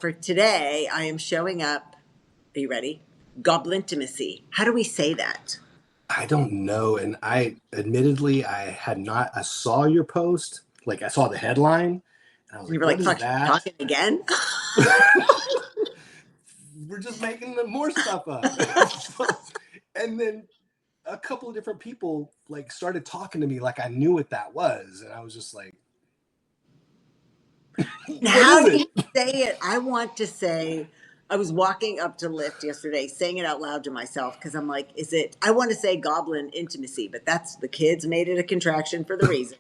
for today, I am showing up. Are you ready? Goblintimacy. How do we say that? I don't know. And admittedly, I saw your post, like I saw the headline, and I was And you like, were what like, is fuck, that? talking again? We're just making more stuff up. And then a couple of different people like started talking to me like I knew what that was. And I was just like, what How is do it? you say it? I want to say, I was walking up to Lyft yesterday, saying it out loud to myself because I'm like, I want to say goblin intimacy, but that's the kids made it a contraction for the reason.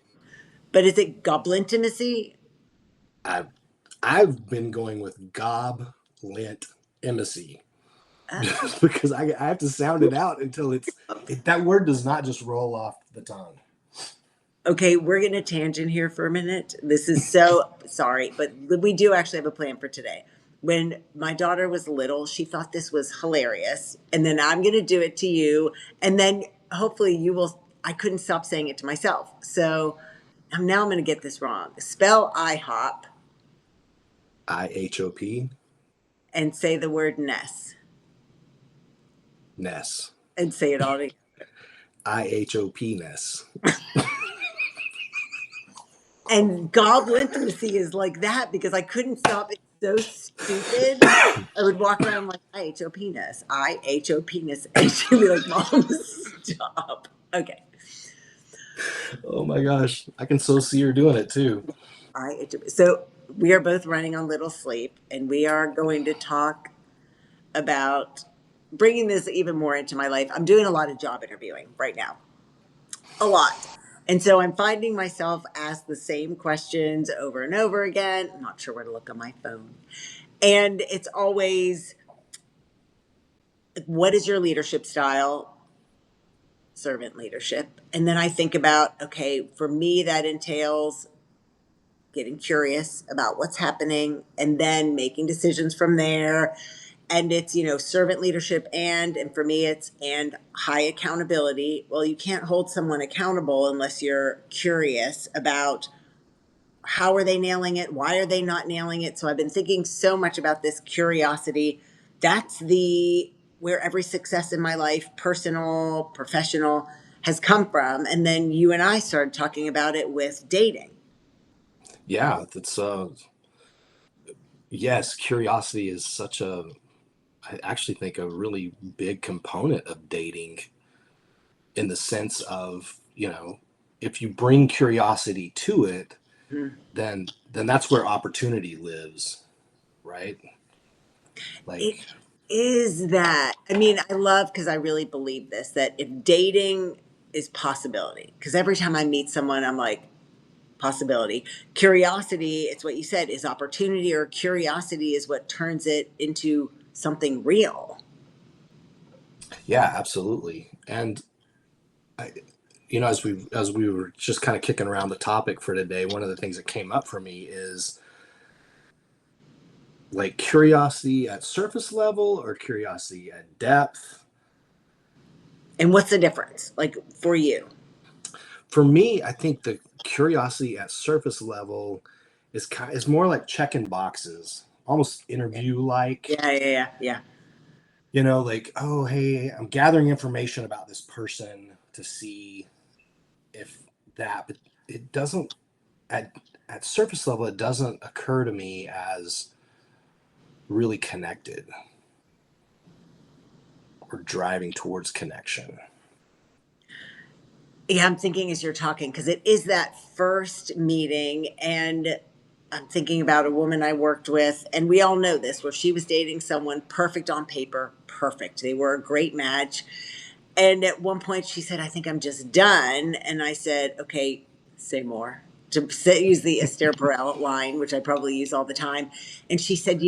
But is it goblintimacy? I've I've been going with gob lint embassy Uh, just because I have to sound it out until that word does not just roll off the tongue. Okay, we're going to tangent here for a minute. This is so sorry, but we do actually have a plan for today. When my daughter was little, she thought this was hilarious. And then I'm going to do it to you. And then hopefully you will. I couldn't stop saying it to myself. So now I'm going to get this wrong. Spell I-hop IHOP and say the word ness ness. and say it all together. IHOP ness. And goblin intimacy is like that because I couldn't stop. It's so stupid. I would walk around like, I H O penis. I H O penis. And she'd be like, Mom, stop. Okay. Oh my gosh. I can so see her doing it too. So we are both running on little sleep, and we are going to talk about bringing this even more into my life. I'm doing a lot of job interviewing right now. A lot. And so I'm finding myself asked the same questions over and over again. I'm not sure where to look on my phone. And it's always, what is your leadership style? Servant leadership. And then I think about, okay, for me, that entails getting curious about what's happening and then making decisions from there. And it's, servant leadership and for me, it's and high accountability. Well, you can't hold someone accountable unless you're curious about how are they nailing it? Why are they not nailing it? So I've been thinking so much about this curiosity. That's where every success in my life, personal, professional, has come from. And then you and I started talking about it with dating. Yeah, that's yes, curiosity is I actually think a really big component of dating in the sense of, if you bring curiosity to it, Mhm. then that's where opportunity lives, right? It Like, is that. I mean, I love because I really believe this that if dating is possibility, because every time I meet someone, I'm like, possibility. Curiosity, it's what you said, is opportunity, or curiosity is what turns it into something real. yeah, absolutely. And I, as we were just kind of kicking around the topic for today, one of the things that came up for me is like curiosity at surface level or curiosity at depth. And what's the difference, like for you? For me, I think the curiosity at surface level is more like checking boxes, almost interview like. Yeah, yeah, yeah, yeah. Like, oh, hey, I'm gathering information about this person to see if but it doesn't at surface level, it doesn't occur to me as really connected or driving towards connection. Yeah, I'm thinking as you're talking, because it is that first meeting. And I'm thinking about a woman I worked with, and we all know this, where she was dating someone perfect on paper, perfect. They were a great match. And at one point she said, I think I'm just done. And I said, okay, say more. Use the Esther Perel line, which I probably use all the time. And she said,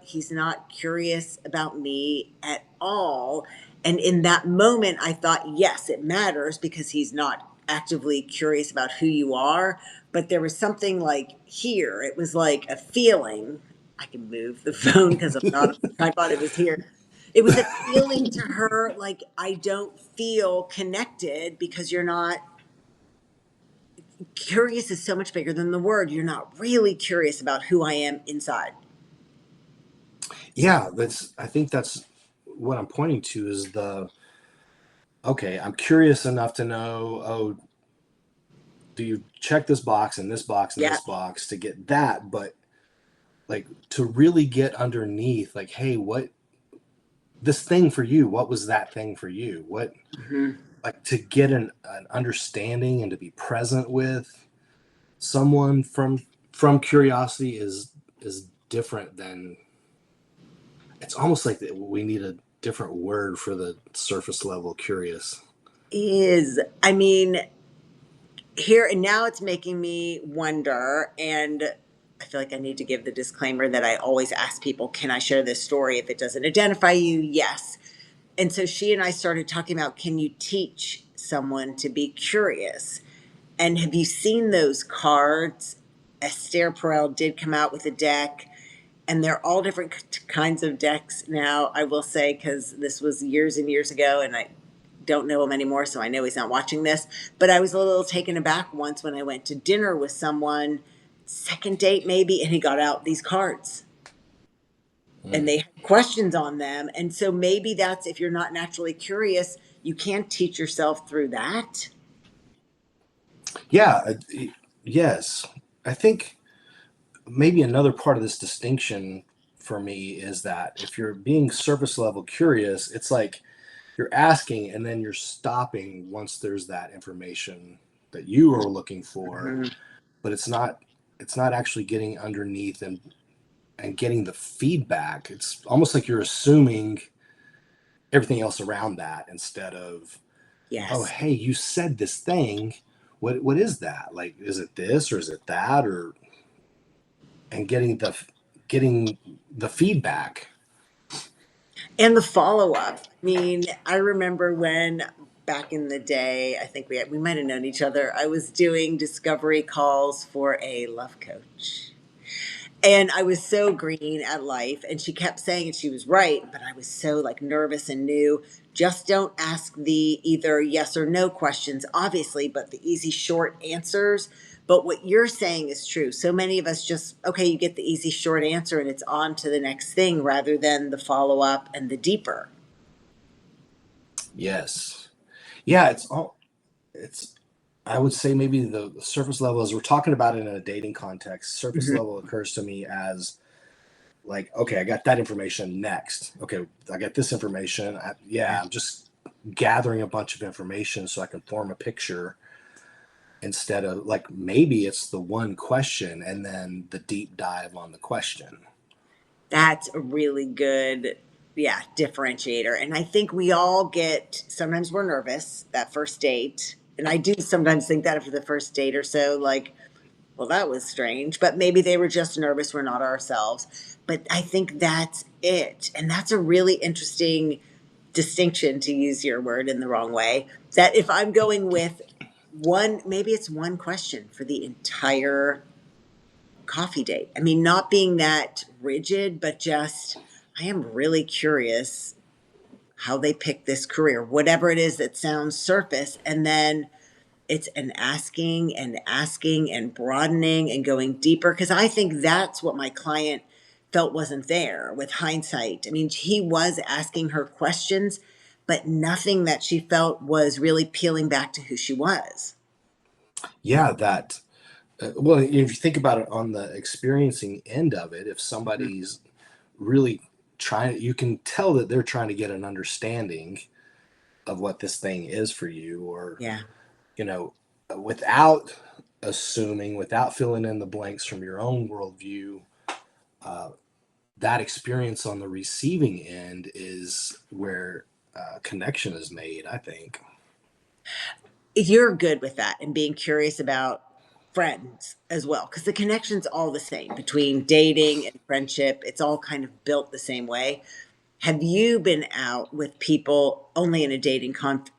he's not curious about me at all. And in that moment, I thought, yes, it matters because he's not actively curious about who you are. But there was something like here, it was like a feeling. I can move the phone because I'm not, I thought it was here. It was a feeling to her like, I don't feel connected because you're not curious. Is so much bigger than the word. You're not really curious about who I am inside. Yeah, I think that's what I'm pointing to is okay, I'm curious enough to know, oh, do you check this box and this box and Yeah. this box to get that? But like to really get underneath, like, hey, what this thing for you? What was that thing for you? What Hmm. like to get an understanding and to be present with someone from curiosity is different than it's almost like that we need a different word for the surface level curious. Is, I mean, here and now it's making me wonder, and I feel like I need to give the disclaimer that I always ask people, can I share this story? If it doesn't identify you, yes. And so she and I started talking about, can you teach someone to be curious? And have you seen those cards? Esther Perel did come out with a deck, and they're all different kinds of decks now, I will say, because this was years and years ago, and I don't know him anymore, so I know he's not watching this. But I was a little taken aback once when I went to dinner with someone, second date maybe, and he got out these cards and Mm. they had questions on them. And so maybe that's, if you're not naturally curious, you can't teach yourself through that. Yeah, yes. I think maybe another part of this distinction for me is that if you're being surface level curious, it's like you're asking and then you're stopping once there's that information that you are looking for, Mhm. but it's not actually getting underneath and getting the feedback. It's almost like you're assuming everything else around that instead of, oh, Yes. hey, you said this thing. What is that? Like, is it this or is it that? Or and getting the feedback. And the follow up. I mean, I remember when back in the day, I think we might have known each other. I was doing discovery calls for a love coach. And I was so green at life, and she kept saying, and she was right, but I was so like nervous and new. Just don't ask the either yes or no questions, obviously, but the easy short answers. But what you're saying is true. So many of us just, okay, you get the easy short answer and it's on to the next thing rather than the follow up and the deeper. Yes. Yeah, it's I would say maybe the surface level as we're talking about it in a dating context, surface Mhm. level occurs to me as like, okay, I got that information next. Okay, I got this information. Yeah. I'm just gathering a bunch of information so I can form a picture instead of like maybe it's the one question and then the deep dive on the question. That's a really good, yeah, differentiator. And I think we all get, sometimes we're nervous that first date. And I do sometimes think that after the first date or so, like, well, that was strange, but maybe they were just nervous. We're not ourselves. But I think that's it. And that's a really interesting distinction, to use your word in the wrong way. That if I'm going with one, maybe it's one question for the entire coffee date. I mean, not being that rigid, but just, I am really curious how they pick this career, whatever it is that sounds surface. And then it's an asking and broadening and going deeper. Cause I think that's what my client felt wasn't there with hindsight. I mean, he was asking her questions, but nothing that she felt was really peeling back to who she was. Yeah, that well, if you think about it on the experiencing end of it, if somebody's really trying, you can tell that they're trying to get an understanding of what this thing is for you, or, Yeah. you know, without assuming, without filling in the blanks from your own worldview, uh, that experience on the receiving end is where connection is made, I think. You're good with that and being curious about friends as well, because the connection's all the same between dating and friendship. It's all kind of built the same way. Have you been out with people only in a dating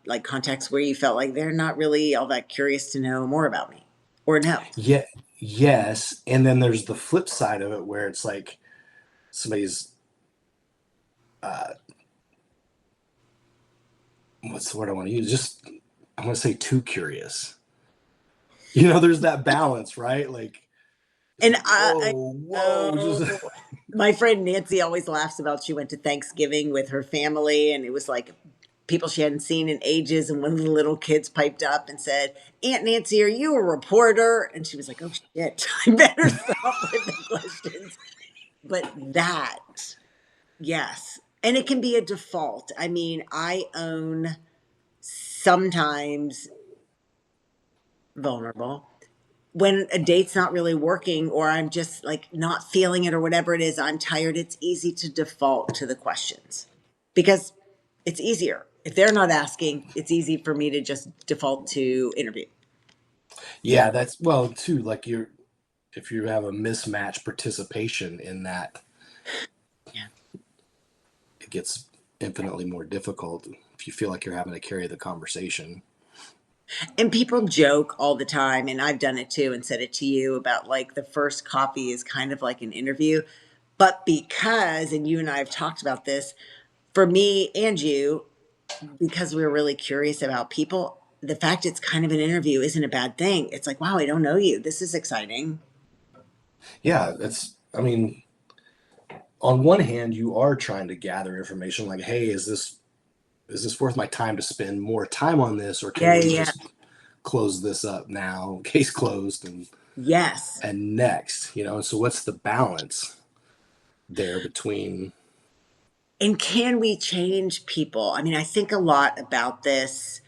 like context where you felt like they're not really all that curious to know more about me, or no? Yeah, yes. And then there's the flip side of it where it's like somebody's, uh, what's the word I want to use? Just, I'm going to say too curious. There's that balance, right? Like, It's And like, whoa, whoa, just my friend Nancy always laughs about she went to Thanksgiving with her family, and it was like people she hadn't seen in ages. And one of the little kids piped up and said, "Aunt Nancy, are you a reporter?" And she was like, "Oh shit, I better stop with the questions." But that, yes. And it can be a default. I mean, I own sometimes vulnerable when a date's not really working or I'm just like not feeling it or whatever it is, I'm tired, it's easy to default to the questions because it's easier. If they're not asking, it's easy for me to just default to interview. yeah, that's well too. Like you're if you have a mismatch participation in that, Yeah. it gets infinitely more difficult if you feel like you're having to carry the conversation. And people joke all the time, and I've done it too and said it to you about like the first coffee is kind of like an interview. But because, and you and I have talked about this, for me and you, because we were really curious about people, the fact it's kind of an interview isn't a bad thing. It's like, wow, I don't know you. This is exciting. Yeah, it's. I mean, on one hand, you are trying to gather information. Like, hey, is this worth my time to spend more time on this, or can Yeah, we yeah, yeah. just close this up now, case closed, Yes. and next, And so, what's the balance there between? And can we change people? I mean, I think a lot about this.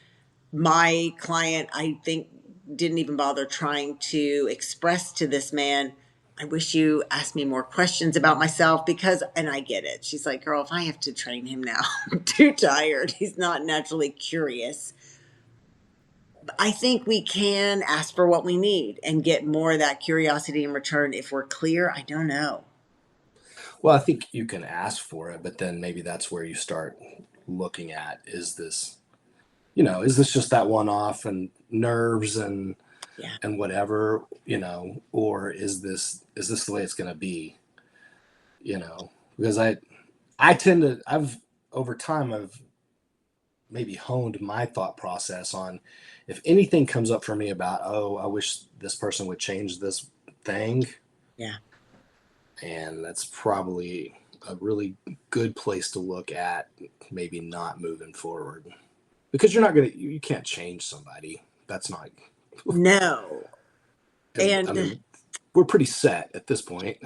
My client, I think, didn't even bother trying to express to this man, I wish you asked me more questions about myself because, and I get it. She's like, girl, if I have to train him now, I'm too tired. He's not naturally curious. I think we can ask for what we need and get more of that curiosity in return if we're clear. I don't know. Well, I think you can ask for it, but then maybe that's where you start looking at is this just that one off and nerves Yeah. and whatever, or is this the way it's going to be, because I tend to I've over time I've maybe honed my thought process on if anything comes up for me about, oh, I wish this person would change this thing, Yeah. and that's probably a really good place to look at maybe not moving forward, because you can't change somebody. That's not. No. And I And mean, we're pretty set at this point.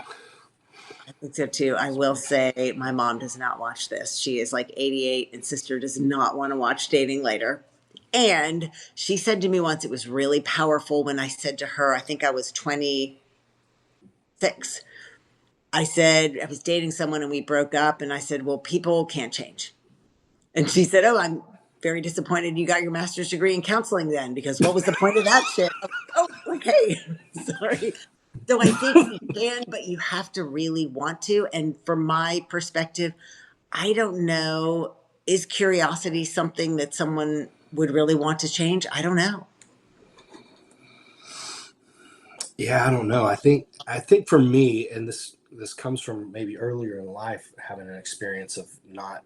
I think so too. I will say my mom does not watch this. She is like 88 and sister does not want to watch Dating Later. And she said to me once, it was really powerful when I said to her, I think I was 26. I said, I was dating someone and we broke up. And I said, well, people can't change. And she said, oh, I'm very disappointed you got your master's degree in counseling then, because what was the point of that shit? I was like, oh, okay. Sorry. So I think you can, but you have to really want to. And from my perspective, I don't know. Is curiosity something that someone would really want to change? I don't know. Yeah, I don't know. I think for me, and this comes from maybe earlier in life, having an experience of not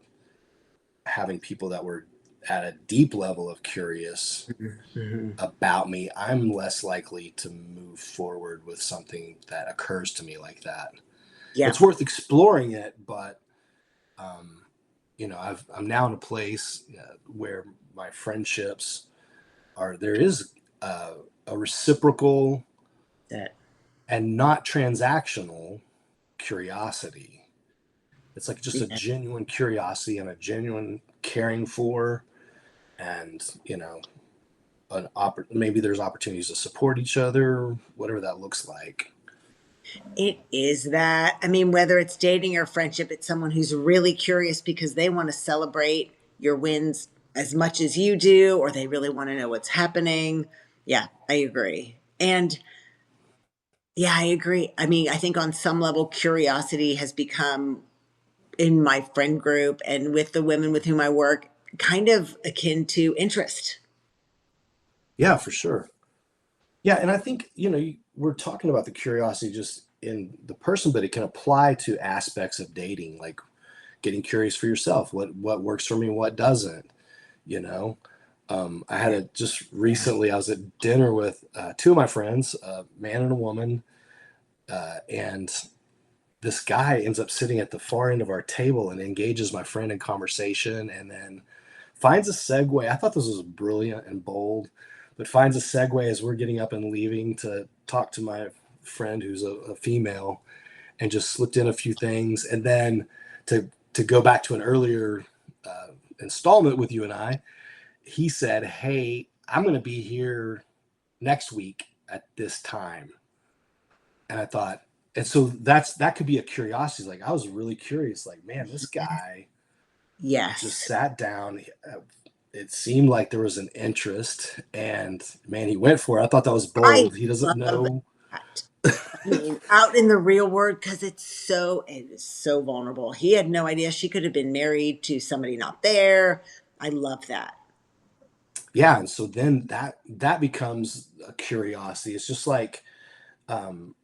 having people that were at a deep level of curious Mhm. about me. I'm less likely to move forward with something that occurs to me like that. Yeah. It's worth exploring it, but um, I'm now in a place where my friendships are there is a reciprocal That. and not transactional curiosity. It's like just a Yeah. genuine curiosity and a genuine caring for, and maybe there's opportunities to support each other, whatever that looks like. It is that. I mean, whether it's dating or friendship, it's someone who's really curious because they want to celebrate your wins as much as you do, or they really want to know what's happening. Yeah, I agree. And yeah, I agree. I mean, I think on some level, curiosity has become in my friend group and with the women with whom I work kind of akin to interest. Yeah, for sure. Yeah, and I think we're talking about the curiosity just in the person, but it can apply to aspects of dating, like getting curious for yourself. What works for me, what doesn't. You know, I had Yeah. a just recently. I was at dinner with two of my friends, a man and a woman, And this guy ends up sitting at the far end of our table and engages my friend in conversation, and then finds a segue. I thought this was brilliant and bold, but finds a segue as we're getting up and leaving to talk to my friend who's a female, and just slipped in a few things. And then to go back to an earlier installment with you and I, he said, "Hey, I'm going to be here next week at this time." And I thought, and so that could be a curiosity. Like, I was really curious, like, man, this guy just Yes. sat down. It seemed like there was an interest, and man, he went for it. I thought that was I bold. He doesn't love know. that. I mean, out in the real world, because it is so vulnerable. He had no idea she could have been married to somebody not there. I love that. Yeah, and so then that becomes a curiosity. It's just like, um,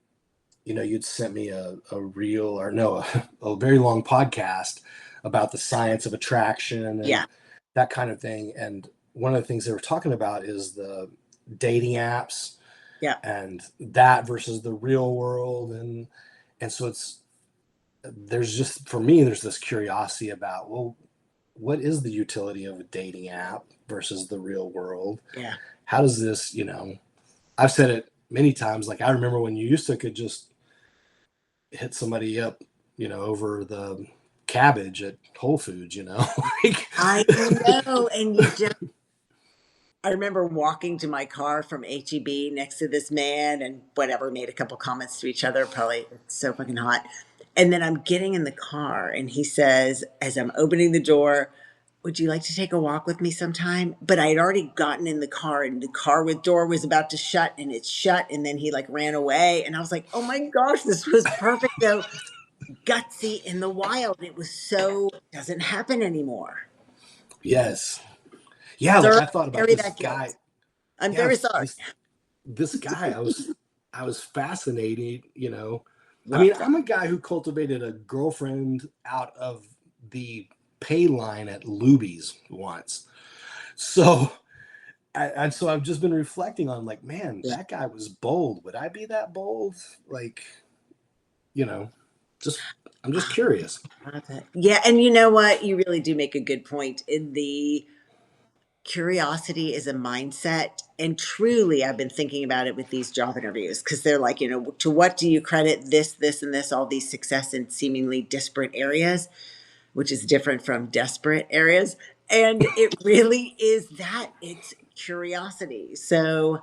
you'd sent me a reel, or no, a very long podcast about the science of attraction Yeah. and that kind of thing. And one of the things they were talking about is the dating apps, Yeah. and that versus the real world. And so there's just, for me, there's this curiosity about, well, what is the utility of a dating app versus the real world? Yeah. How does this, I've said it many times. Like, I remember when you used to could just hit somebody up, over the cabbage at Whole Foods, like, I know. And you just, I remember walking to my car from HEB next to this man and whatever, made a couple comments to each other. Probably it's so fucking hot. And then I'm getting in the car and he says, as I'm opening the door, "Would you like to take a walk with me sometime?" But I had already gotten in the car and the car with door was about to shut and it shut. And then he like ran away. And I was like, oh my gosh, this was perfect. So gutsy in the wild. It was so, doesn't happen anymore. yes, yeah. Like, Sorry I thought to about carry this that guy. guilt. I'm Yeah, very sorry. this guy. I was fascinated. I Love mean, that. I'm a guy who cultivated a girlfriend out of the pay line at Luby's once. So, and so I've just been reflecting on, like, man, Yeah. that guy was bold. Would I be that bold? Like, you know, just I'm just curious. Love it. Yeah, and you know what? You really do make a good point. In the curiosity is a mindset, and truly, I've been thinking about it with these job interviews because they're like, to what do you credit this, this, and this? All these success in seemingly disparate areas, which is different from desperate areas, and it really is that it's curiosity. So,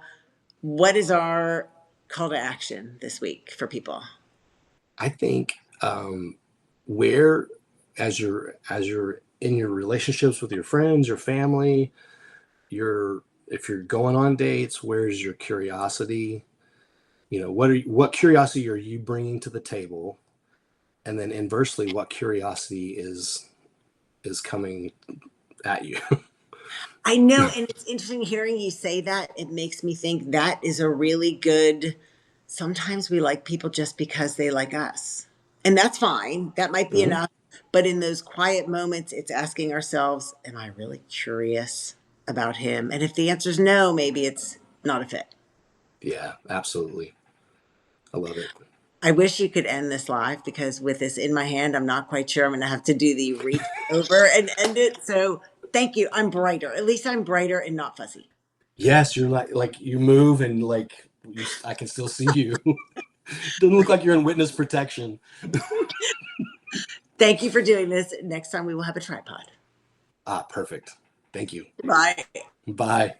what is our call to action this week for people? I think, where, as you're in your relationships with your friends, your family, your if you're going on dates, where's your curiosity? What curiosity are you bringing to the table? And then inversely, what curiosity is coming at you? I know, and it's interesting hearing you say that. It makes me think that is a really good. Sometimes we like people just because they like us, and that's fine. That might be Mhm. enough. But in those quiet moments, it's asking ourselves, "Am I really curious about him?" And if the answer is no, maybe it's not a fit. Yeah, absolutely. I love it. I wish you could end this live because with this in my hand, I'm not quite sure I'm going to have to do the reach over and end it. So thank you. I'm brighter. At least I'm brighter and not fuzzy. Yes, you're like you move, and like I can still see you. Doesn't look like you're in witness protection. Thank you for doing this. Next time we will have a tripod. Ah, perfect. Thank you. Bye. Bye.